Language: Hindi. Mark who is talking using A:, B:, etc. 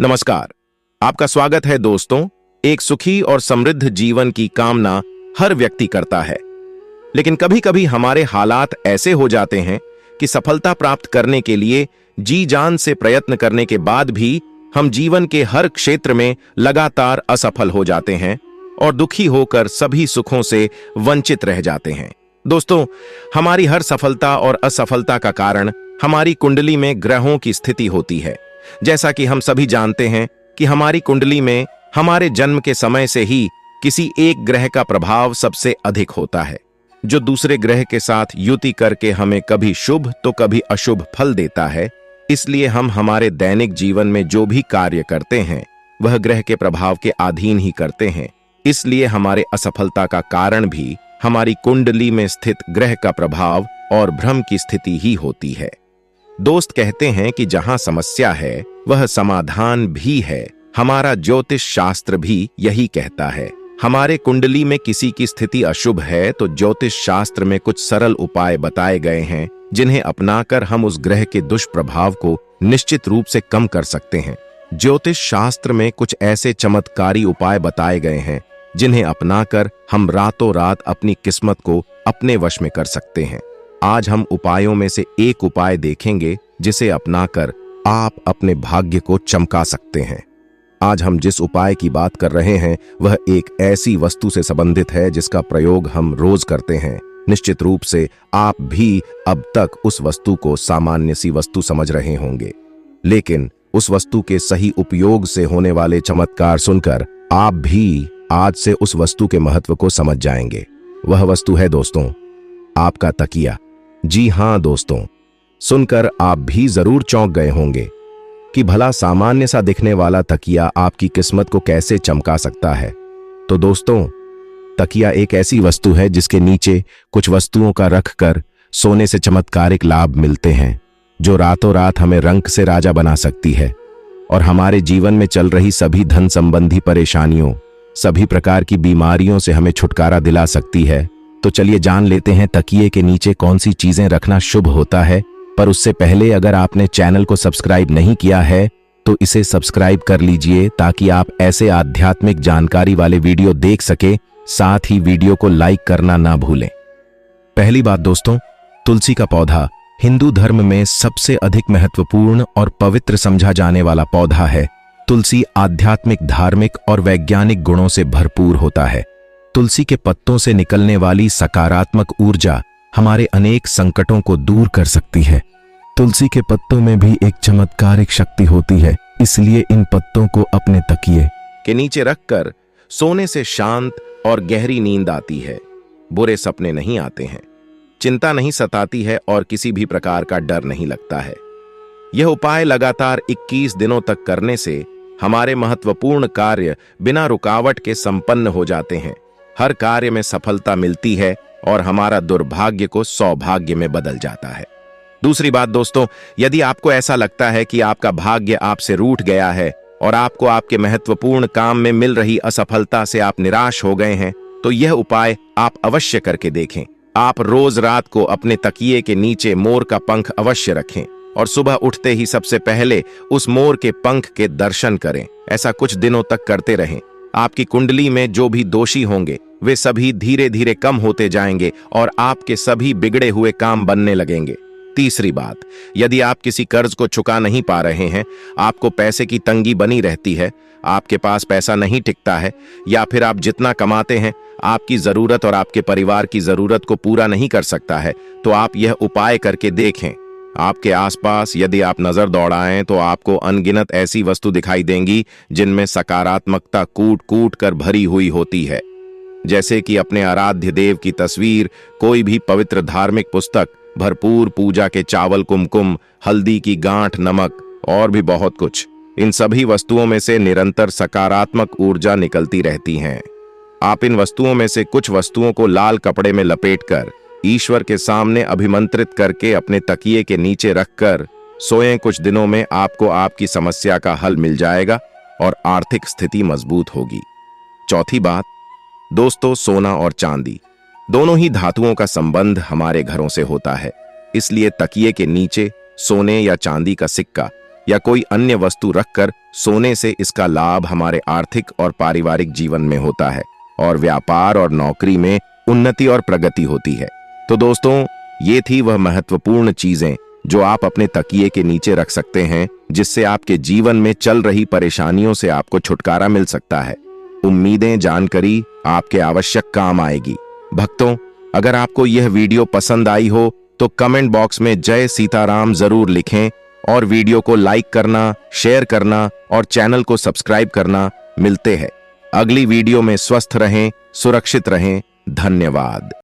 A: नमस्कार। आपका स्वागत है दोस्तों। एक सुखी और समृद्ध जीवन की कामना हर व्यक्ति करता है, लेकिन कभी-कभी हमारे हालात ऐसे हो जाते हैं कि सफलता प्राप्त करने के लिए जी जान से प्रयत्न करने के बाद भी हम जीवन के हर क्षेत्र में लगातार असफल हो जाते हैं और दुखी होकर सभी सुखों से वंचित रह जाते हैं। दोस्तों, हमारी हर सफलता और असफलता का कारण हमारी कुंडली में ग्रहों की स्थिति होती है। जैसा कि हम सभी जानते हैं कि हमारी कुंडली में हमारे जन्म के समय से ही किसी एक ग्रह का प्रभाव सबसे अधिक होता है, जो दूसरे ग्रह के साथ युति करके हमें कभी शुभ तो कभी अशुभ फल देता है। इसलिए हम हमारे दैनिक जीवन में जो भी कार्य करते हैं वह ग्रह के प्रभाव के अधीन ही करते हैं। इसलिए हमारे असफलता का कारण भी हमारी कुंडली में स्थित ग्रह का प्रभाव और भ्रम की स्थिति ही होती है। दोस्त कहते हैं कि जहां समस्या है वह समाधान भी है। हमारा ज्योतिष शास्त्र भी यही कहता है। हमारे कुंडली में किसी की स्थिति अशुभ है तो ज्योतिष शास्त्र में कुछ सरल उपाय बताए गए हैं, जिन्हें अपनाकर हम उस ग्रह के दुष्प्रभाव को निश्चित रूप से कम कर सकते हैं। ज्योतिष शास्त्र में कुछ ऐसे चमत्कारी उपाय बताए गए हैं जिन्हें अपनाकर हम रातों रात अपनी किस्मत को अपने वश में कर सकते हैं। आज हम उपायों में से एक उपाय देखेंगे जिसे अपनाकर आप अपने भाग्य को चमका सकते हैं। आज हम जिस उपाय की बात कर रहे हैं वह एक ऐसी वस्तु से संबंधित है जिसका प्रयोग हम रोज करते हैं। निश्चित रूप से आप भी अब तक उस वस्तु को सामान्य सी वस्तु समझ रहे होंगे, लेकिन उस वस्तु के सही उपयोग से होने वाले चमत्कार सुनकर आप भी आज से उस वस्तु के महत्व को समझ जाएंगे। वह वस्तु है दोस्तों, आपका तकिया। जी हां दोस्तों, सुनकर आप भी जरूर चौंक गए होंगे कि भला सामान्य सा दिखने वाला तकिया आपकी किस्मत को कैसे चमका सकता है। तो दोस्तों, तकिया एक ऐसी वस्तु है जिसके नीचे कुछ वस्तुओं का रखकर सोने से चमत्कारिक लाभ मिलते हैं, जो रातों रात हमें रंक से राजा बना सकती है और हमारे जीवन में चल रही सभी धन संबंधी परेशानियों, सभी प्रकार की बीमारियों से हमें छुटकारा दिला सकती है। तो चलिए जान लेते हैं तकिए के नीचे कौन सी चीजें रखना शुभ होता है। पर उससे पहले अगर आपने चैनल को सब्सक्राइब नहीं किया है तो इसे सब्सक्राइब कर लीजिए ताकि आप ऐसे आध्यात्मिक जानकारी वाले वीडियो देख सके। साथ ही वीडियो को लाइक करना ना भूलें। पहली बात दोस्तों, तुलसी का पौधा हिंदू धर्म में सबसे अधिक महत्वपूर्ण और पवित्र समझा जाने वाला पौधा है। तुलसी आध्यात्मिक, धार्मिक और वैज्ञानिक गुणों से भरपूर होता है। तुलसी के पत्तों से निकलने वाली सकारात्मक ऊर्जा हमारे अनेक संकटों को दूर कर सकती है। तुलसी के पत्तों में भी एक चमत्कारिक शक्ति होती है, इसलिए इन पत्तों को अपने तकिए के नीचे रखकर सोने से शांत और गहरी नींद आती है। बुरे सपने नहीं आते हैं, चिंता नहीं सताती है और किसी भी प्रकार का डर नहीं लगता है। यह उपाय लगातार 21 दिनों तक करने से हमारे महत्वपूर्ण कार्य बिना रुकावट के संपन्न हो जाते हैं। हर कार्य में सफलता मिलती है और हमारा दुर्भाग्य को सौभाग्य में बदल जाता है। दूसरी बात दोस्तों, यदि आपको ऐसा लगता है कि आपका भाग्य आपसे रूठ गया है और आपको आपके महत्वपूर्ण काम में मिल रही असफलता से आप निराश हो गए हैं, तो यह उपाय आप अवश्य करके देखें। आप रोज रात को अपने तकिए के नीचे मोर का पंख अवश्य रखें और सुबह उठते ही सबसे पहले उस मोर के पंख के दर्शन करें। ऐसा कुछ दिनों तक करते रहें। आपकी कुंडली में जो भी दोषी होंगे वे सभी धीरे धीरे कम होते जाएंगे और आपके सभी बिगड़े हुए काम बनने लगेंगे। तीसरी बात, यदि आप किसी कर्ज को चुका नहीं पा रहे हैं, आपको पैसे की तंगी बनी रहती है, आपके पास पैसा नहीं टिकता है, या फिर आप जितना कमाते हैं आपकी जरूरत और आपके परिवार की जरूरत को पूरा नहीं कर सकता है, तो आप यह उपाय करके देखें। आपके आसपास यदि आप नजर दौड़ाएं तो आपको अनगिनत ऐसी वस्तु दिखाई देंगी जिनमें सकारात्मकता कूट कूट कर भरी हुई होती है, जैसे कि अपने आराध्य देव की तस्वीर, कोई भी पवित्र धार्मिक पुस्तक, भरपूर पूजा के चावल, कुमकुम, हल्दी की गांठ, नमक और भी बहुत कुछ। इन सभी वस्तुओं में से निरंतर सकारात्मक ऊर्जा निकलती रहती हैं। आप इन वस्तुओं में से कुछ वस्तुओं को लाल कपड़े में लपेटकर ईश्वर के सामने अभिमंत्रित करके अपने तकिए के नीचे रखकर सोएं। कुछ दिनों में आपको आपकी समस्या का हल मिल जाएगा और आर्थिक स्थिति मजबूत होगी। चौथी बात दोस्तों, सोना और चांदी दोनों ही धातुओं का संबंध हमारे घरों से होता है। इसलिए तकिए के नीचे सोने या चांदी का सिक्का या कोई अन्य वस्तु रखकर सोने से इसका लाभ हमारे आर्थिक और पारिवारिक जीवन में होता है और व्यापार और नौकरी में उन्नति और प्रगति होती है। तो दोस्तों, ये थी वह महत्वपूर्ण चीजें जो आप अपने तकिए के नीचे रख सकते हैं, जिससे आपके जीवन में चल रही परेशानियों से आपको छुटकारा मिल सकता है। उम्मीदें जानकारी आपके आवश्यक काम आएगी। भक्तों, अगर आपको यह वीडियो पसंद आई हो तो कमेंट बॉक्स में जय सीताराम जरूर लिखें और वीडियो को लाइक करना, शेयर करना और चैनल को सब्सक्राइब करना। मिलते हैं अगली वीडियो में। स्वस्थ रहें, सुरक्षित रहें। धन्यवाद।